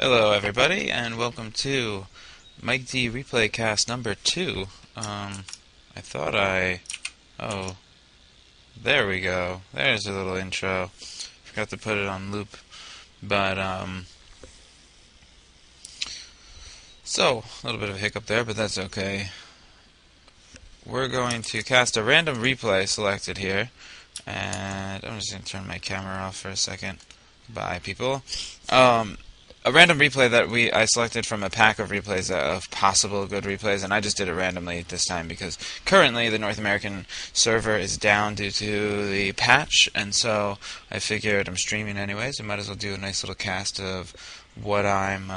Hello everybody, and welcome to Mike D Replay Cast number 2. Oh, there we go. There's a little intro. Forgot to put it on loop. But, so, a little bit of a hiccup there, but that's okay. We're going to cast a random replay selected here. And I'm just going to turn my camera off for a second. Bye, people. A random replay that I selected from a pack of replays of possible good replays, and I just did it randomly this time because currently the North American server is down due to the patch, and so I figured I'm streaming anyways, I might as well do a nice little cast of what I'm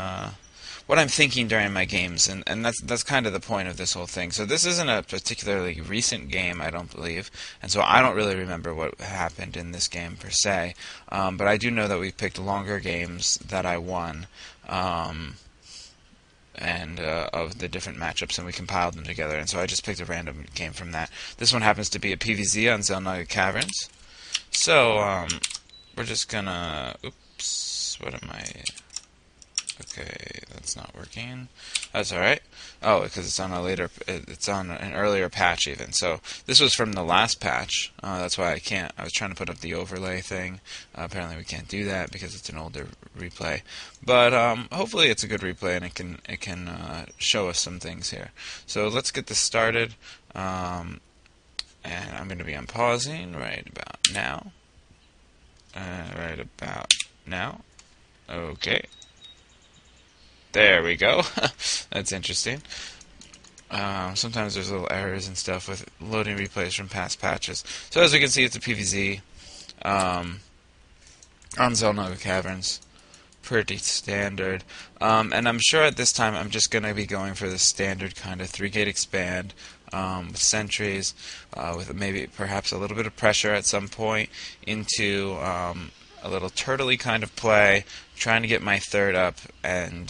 thinking during my games, and that's kind of the point of this whole thing. So this isn't a particularly recent game, I don't believe, and so I don't really remember what happened in this game per se, but I do know that we picked longer games that I won, and of the different matchups, and we compiled them together, and so I just picked a random game from that. This one happens to be a PvZ on Zelnaga Caverns, so we're just gonna, oops, what am I... Okay, that's not working. That's alright. Oh, because it's on it's on an earlier patch even. So this was from the last patch. That's why I can't. I was trying to put up the overlay thing. Apparently we can't do that because it's an older replay. But hopefully it's a good replay and it can show us some things here. So let's get this started. And I'm going to be unpausing right about now. Right about now. Okay. There we go. That's interesting. Sometimes there's little errors and stuff with loading replays from past patches. So as we can see, it's a PvZ on Zelnaga Caverns. Pretty standard. And I'm sure at this time I'm just going to be going for the standard kind of 3-gate expand with sentries, with maybe perhaps a little bit of pressure at some point into a little turtley kind of play, trying to get my third up and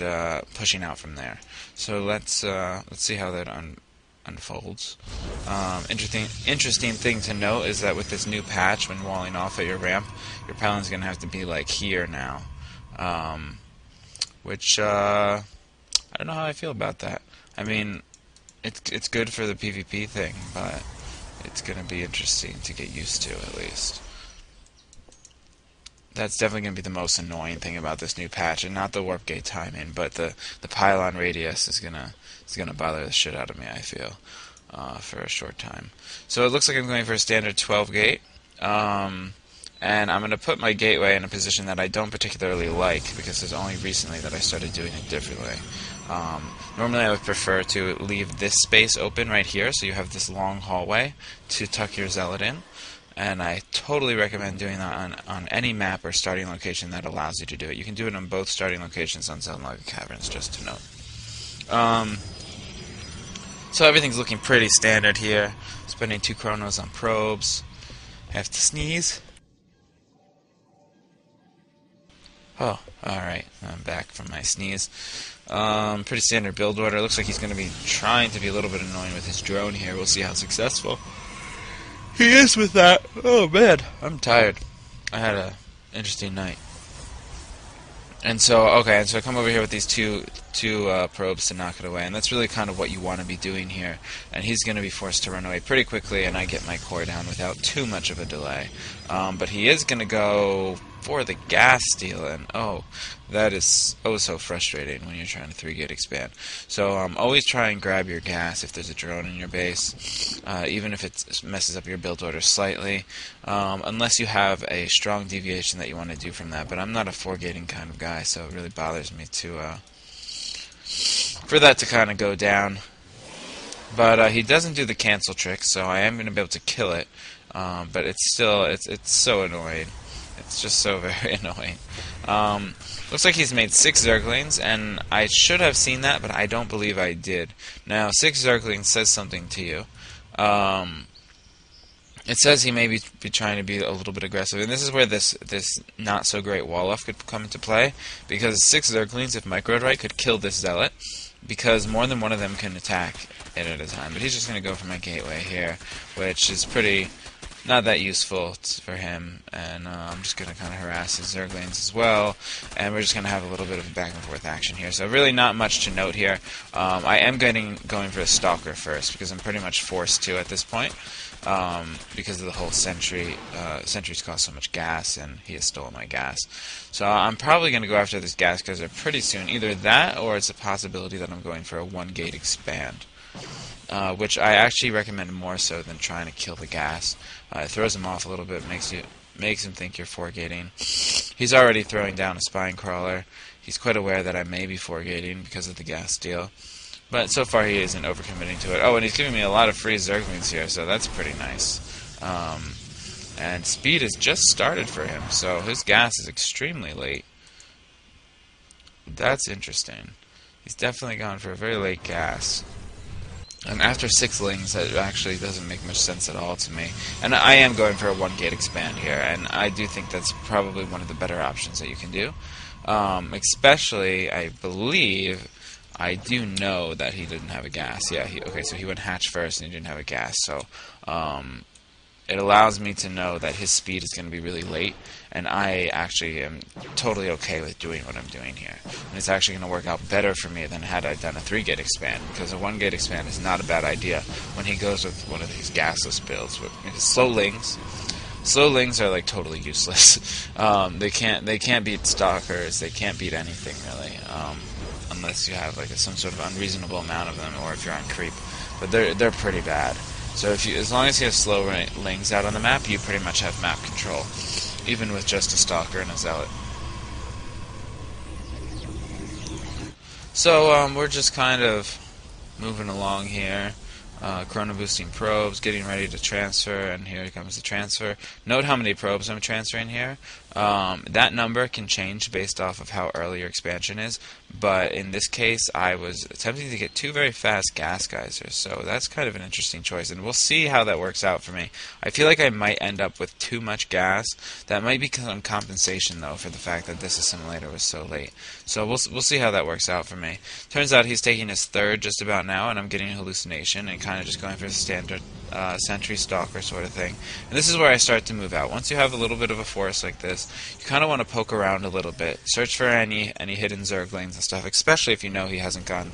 pushing out from there. So let's see how that unfolds. Interesting thing to note is that with this new patch, when walling off at your ramp, your paladin's going to have to be like here now, which I don't know how I feel about that. I mean, it's good for the PvP thing, but it's going to be interesting to get used to at least. That's definitely going to be the most annoying thing about this new patch, and not the warp gate timing, but the pylon radius is gonna bother the shit out of me, I feel, for a short time. So it looks like I'm going for a standard 12 gate, and I'm going to put my gateway in a position that I don't particularly like because it's only recently that I started doing it differently. Normally I would prefer to leave this space open right here, so you have this long hallway to tuck your zealot in. And I totally recommend doing that on any map or starting location that allows you to do it. You can do it on both starting locations on Zelnaga Caverns, just to note. So everything's looking pretty standard here. Spending 2 chronos on probes. Have to sneeze. Oh, alright. I'm back from my sneeze. Pretty standard build order. Looks like he's going to be trying to be a little bit annoying with his drone here. We'll see how successful he is with that. Oh man, I'm tired. I had a interesting night. And so, okay, and so I come over here with these two probes to knock it away, and that's really kind of what you want to be doing here. And he's going to be forced to run away pretty quickly, and I get my core down without too much of a delay. But he is going to go for the gas steal, and oh, that is oh so frustrating when you're trying to 3-gate expand. So always try and grab your gas if there's a drone in your base, even if it messes up your build order slightly, unless you have a strong deviation that you want to do from that. But I'm not a 4-gating kind of guy, so it really bothers me to for that to kind of go down. But he doesn't do the cancel trick, so I am going to be able to kill it. But it's still it's so annoying. It's just so very annoying. Looks like he's made 6 Zerglings, and I should have seen that, but I don't believe I did. Now, 6 Zerglings says something to you. It says he may be trying to be a little bit aggressive, and this is where this not so great wall off could come into play, because 6 Zerglings, if microed right, could kill this zealot, because more than one of them can attack it at a time. But he's just going to go for my gateway here, which is pretty not that useful for him, and I'm just going to kind of harass his Zerglings as well, and we're just going to have a little bit of a back and forth action here. So really not much to note here. I am going for a Stalker first, because I'm pretty much forced to at this point, because of the whole sentry. Sentries cost so much gas, and he has stolen my gas. So I'm probably going to go after this gas guzzler pretty soon. Either that, or it's a possibility that I'm going for a 1-gate expand. Which I actually recommend more so than trying to kill the gas. It throws him off a little bit, makes him think you're 4-gating. He's already throwing down a spine crawler. He's quite aware that I may be 4-gating because of the gas deal. But so far he isn't overcommitting to it. Oh, and he's giving me a lot of free Zerglings here, so that's pretty nice. And speed has just started for him, so his gas is extremely late. That's interesting. He's definitely gone for a very late gas. And after 6 lings, that actually doesn't make much sense at all to me. And I am going for a 1-gate expand here, and I do think that's probably one of the better options that you can do. Especially, I believe, I do know that he didn't have a gas. Yeah, okay, so he went hatch first and he didn't have a gas, so it allows me to know that his speed is going to be really late, and I actually am totally okay with doing what I'm doing here. And it's actually going to work out better for me than had I done a 3-gate expand, because a 1-gate expand is not a bad idea when he goes with one of these gasless builds. Because slow lings are like totally useless. They can't beat stalkers. They can't beat anything really, unless you have like some sort of unreasonable amount of them, or if you're on creep. But they're pretty bad. So as long as you have slow lings out on the map, you pretty much have map control, even with just a Stalker and a Zealot. So we're just kind of moving along here. Chrono boosting probes, getting ready to transfer, and here comes the transfer. Note how many probes I'm transferring here. That number can change based off of how early your expansion is, but in this case I was attempting to get 2 very fast gas geysers, so that's kind of an interesting choice, and we'll see how that works out for me. I feel like I might end up with too much gas. That might be some compensation though for the fact that this assimilator was so late. So we'll see how that works out for me. Turns out he's taking his 3rd just about now, and I'm getting a hallucination and kind of just going for the standard sentry stalker sort of thing. And this is where I start to move out. Once you have a little bit of a forest like this, you kind of want to poke around a little bit, search for any hidden Zerglings and stuff, especially if you know he hasn't gone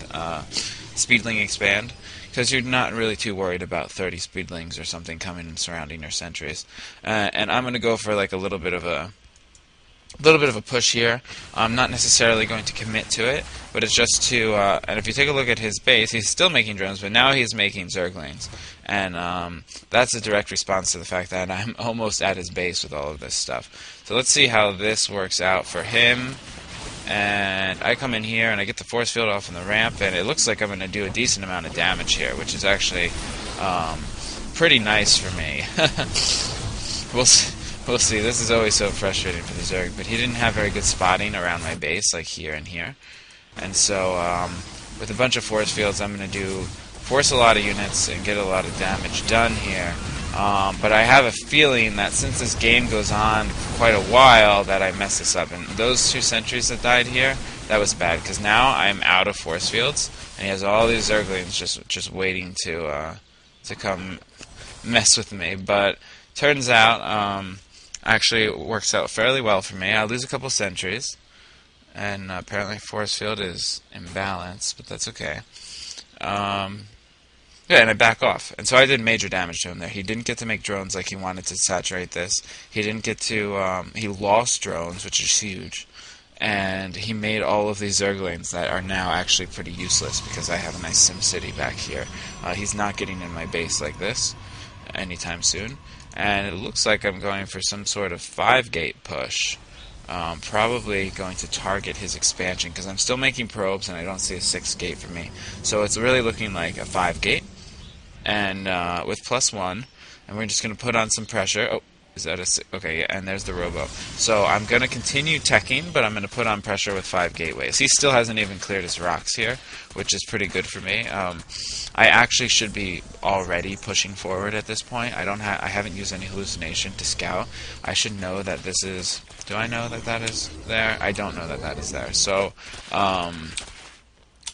Speedling expand, because you're not really too worried about 30 Speedlings or something coming and surrounding your sentries. And I'm going to go for like a little bit of a push here. I'm not necessarily going to commit to it, but it's just to, and if you take a look at his base, he's still making drones, but now he's making Zerglings. And that's a direct response to the fact that I'm almost at his base with all of this stuff. So let's see how this works out for him. And I come in here and I get the force field off on the ramp, and it looks like I'm going to do a decent amount of damage here, which is actually pretty nice for me. We'll see. This is always so frustrating for the Zerg, but he didn't have very good spotting around my base, like here and here. And so, with a bunch of force fields, I'm going to force a lot of units and get a lot of damage done here. But I have a feeling that since this game goes on for quite a while, that I mess this up. And those 2 sentries that died here, that was bad, because now I'm out of force fields, and he has all these Zerglings just waiting to come mess with me. But turns out, actually it works out fairly well for me. I lose a couple sentries, and apparently force field is imbalanced, but that's okay. Yeah, and I back off. And so I did major damage to him there. He didn't get to make drones like he wanted to saturate this. He didn't get to, he lost drones, which is huge. And he made all of these Zerglings that are now actually pretty useless because I have a nice Sim City back here. He's not getting in my base like this anytime soon. And it looks like I'm going for some sort of 5-gate push. Probably going to target his expansion because I'm still making probes and I don't see a 6-gate for me. So it's really looking like a 5-gate. And with +1, and we're just going to put on some pressure. Oh, is that a... Okay, yeah, and there's the robo. So I'm going to continue teching, but I'm going to put on pressure with 5 gateways. He still hasn't even cleared his rocks here, which is pretty good for me. I actually should be already pushing forward at this point. I haven't used any hallucination to scout. I should know that this is... Do I know that that is there? I don't know that that is there. So,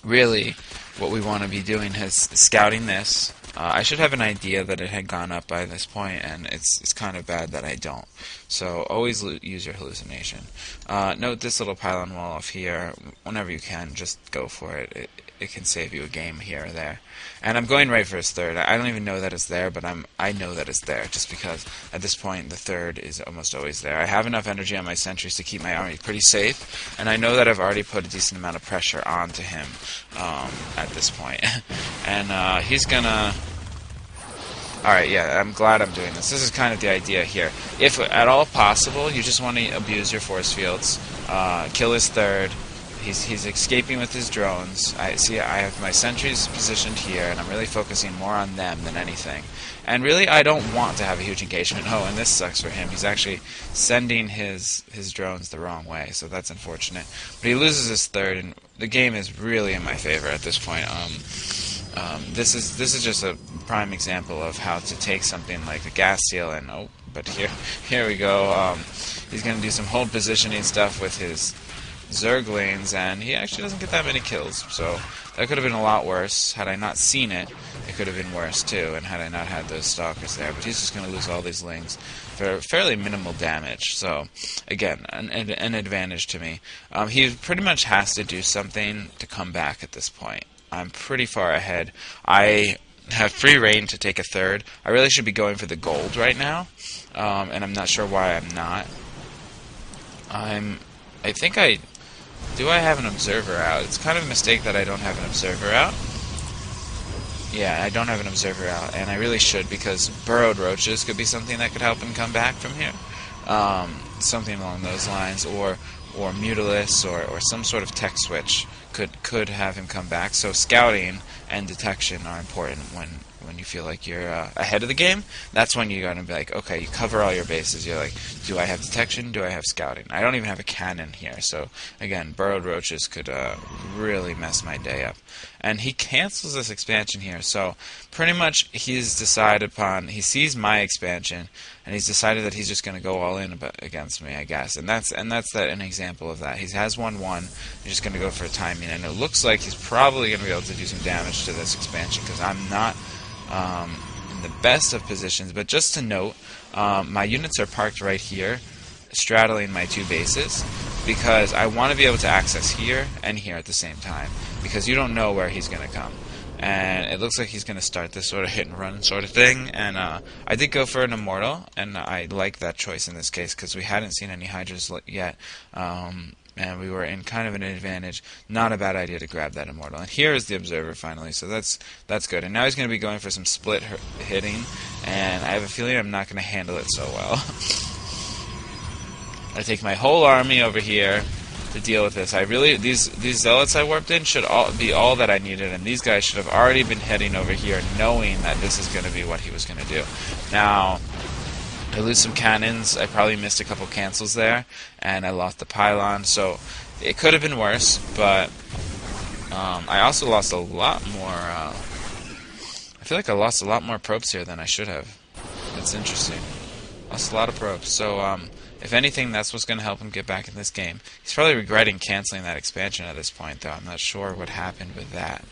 really, what we want to be doing is scouting this, I should have an idea that it had gone up by this point, and it's kind of bad that I don't. So always use your hallucination. Note this little pylon wall off here. Whenever you can, just go for it. It can save you a game here or there. And I'm going right for his third. I don't even know that it's there, but I know that it's there, just because at this point the third is almost always there. I have enough energy on my sentries to keep my army pretty safe, and I know that I've already put a decent amount of pressure onto him at this point. And he's gonna... Alright, yeah, I'm glad I'm doing this. This is kind of the idea here. If at all possible, you just want to abuse your force fields, kill his third. He's escaping with his drones. I have my sentries positioned here, and I'm really focusing more on them than anything. And really, I don't want to have a huge engagement. Oh, and this sucks for him. He's actually sending his drones the wrong way, so that's unfortunate. But he loses his third, and the game is really in my favor at this point. This is just a prime example of how to take something like a gas seal and but here we go. He's gonna do some hold positioning stuff with his Zerglings, and he actually doesn't get that many kills, so that could have been a lot worse. Had I not seen it, it could have been worse too, and had I not had those stalkers there. But he's just going to lose all these lings for fairly minimal damage, so again, an advantage to me. He pretty much has to do something to come back at this point. I'm pretty far ahead. I have free reign to take a third. I really should be going for the gold right now, and I'm not sure why I'm not. Do I have an observer out? It's kind of a mistake that I don't have an observer out. Yeah, I don't have an observer out, and I really should, because burrowed roaches could be something that could help him come back from here. Something along those lines, or Mutalis, or some sort of tech switch could have him come back. So scouting and detection are important when you feel like you're ahead of the game. That's when you're going to be like, okay, you cover all your bases. You're like, do I have detection? Do I have scouting? I don't even have a cannon here. So, again, burrowed roaches could really mess my day up. And he cancels this expansion here. So, pretty much he sees my expansion, and he's decided that he's just going to go all in against me, I guess. And that's an example of that. He has 1-1. He's just going to go for a timing. And it looks like he's probably going to be able to do some damage to this expansion, because I'm not in the best of positions. But just to note, my units are parked right here, straddling my two bases, because I want to be able to access here and here at the same time, because you don't know where he's going to come. And it looks like he's going to start this sort of hit and run sort of thing, and I did go for an Immortal, and I like that choice in this case, because we hadn't seen any Hydras yet, and we were in kind of an advantage. Not a bad idea to grab that Immortal. And here is the Observer finally, so that's good. And now he's going to be going for some split hitting, and I have a feeling I'm not going to handle it so well. I take my whole army over here to deal with this. These zealots I warped in should be all that I needed, and these guys should have already been heading over here knowing that this is going to be what he was going to do. Now, I lose some cannons. I probably missed a couple cancels there, and I lost the pylon, so it could have been worse, but I also lost a lot more... I feel like I lost a lot more probes here than I should have. That's interesting. Lost a lot of probes, so if anything, that's what's going to help him get back in this game. He's probably regretting canceling that expansion at this point, though. I'm not sure what happened with that.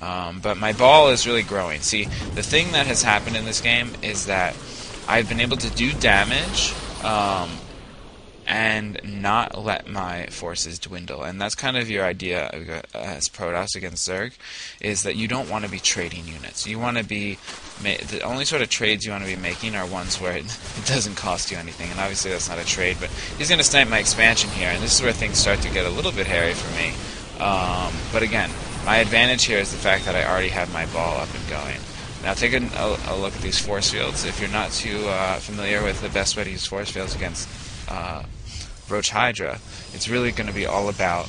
But my ball is really growing. See, the thing that has happened in this game is that I've been able to do damage and not let my forces dwindle. And that's kind of your idea as Protoss against Zerg, is that you don't want to be trading units. You want to be... the only sort of trades you want to be making are ones where it doesn't cost you anything. And obviously that's not a trade, but he's going to snipe my expansion here, and this is where things start to get a little bit hairy for me. But again, my advantage here is the fact that I already have my ball up and going. Now take a look at these force fields. If you're not too familiar with the best way to use force fields against Roach Hydra, it's really going to be all about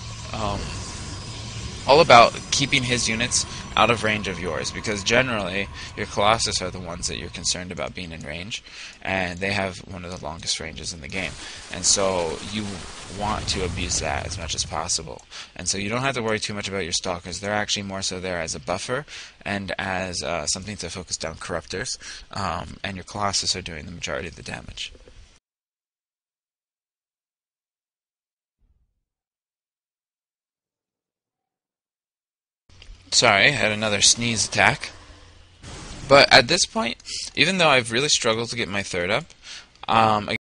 keeping his units out of range of yours, because generally your Colossus are the ones that you're concerned about being in range, and they have one of the longest ranges in the game, and so you want to abuse that as much as possible. And so you don't have to worry too much about your Stalkers. They're actually more so there as a buffer and as something to focus down Corruptors, and your Colossus are doing the majority of the damage. Sorry, I had another sneeze attack. But at this point, even though I've really struggled to get my third up,